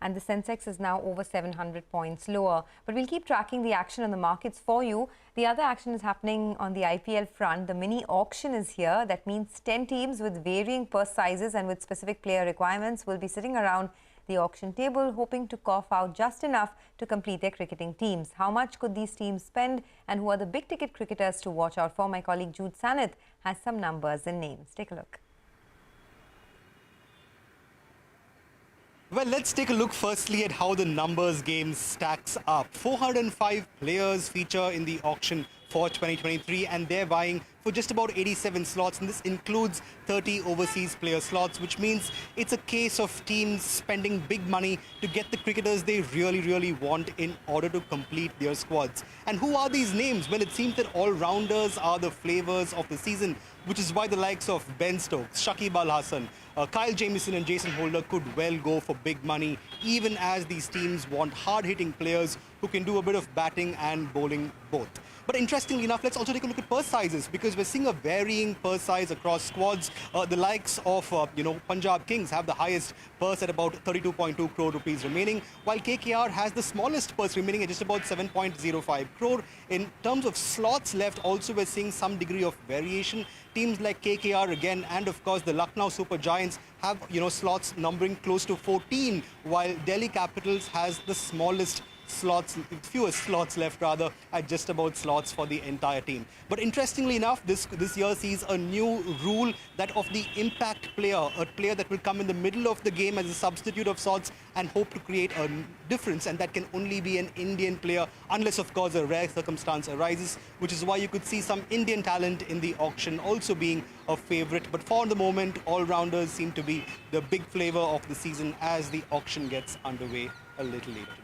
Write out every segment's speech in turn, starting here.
and the Sensex is now over 700 points lower. But we'll keep tracking the action on the markets for you. The other action is happening on the IPL front. The mini auction is here. That means 10 teams with varying purse sizes and with specific player requirements will be sitting around the auction table, hoping to cough out just enough to complete their cricketing teams. How much could these teams spend, and who are the big-ticket cricketers to watch out for? My colleague Jude Sanith has some numbers and names. Take a look. Well, let's take a look firstly at how the numbers game stacks up. 405 players feature in the auction for 2023, and they're vying for just about 87 slots, and this includes 30 overseas player slots, which means it's a case of teams spending big money to get the cricketers they really want in order to complete their squads. And who are these names? Well, it seems that all-rounders are the flavors of the season, which is why the likes of Ben Stokes, Shakib Al Hasan, Kyle Jamieson and Jason Holder could well go for big money, even as these teams want hard-hitting players who can do a bit of batting and bowling both. But interestingly enough, let's also take a look at purse sizes, because we're seeing a varying purse size across squads. The likes of, Punjab Kings have the highest purse at about 32.2 crore rupees remaining, while KKR has the smallest purse remaining at just about 7.05 crore. In terms of slots left, also we're seeing some degree of variation. Teams like KKR again, and of course the Lucknow Super Giants have, slots numbering close to 14, while Delhi Capitals has the smallest slots, fewest slots left rather, at just about slots for the entire team. But interestingly enough, this year sees a new rule, that of the impact player, a player that will come in the middle of the game as a substitute of sorts and hope to create a difference, and that can only be an Indian player, unless of course a rare circumstance arises, which is why you could see some Indian talent in the auction also being a favourite. But for the moment, all-rounders seem to be the big flavour of the season as the auction gets underway a little later today.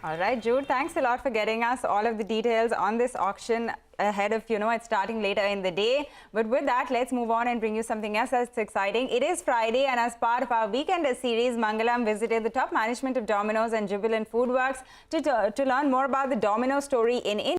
All right, Jude, thanks a lot for getting us all of the details on this auction ahead of, it starting later in the day. But with that, let's move on and bring you something else that's exciting. It is Friday, and as part of our Weekender series, Mangalam visited the top management of Domino's and Jubilant Foodworks to learn more about the Domino story in India.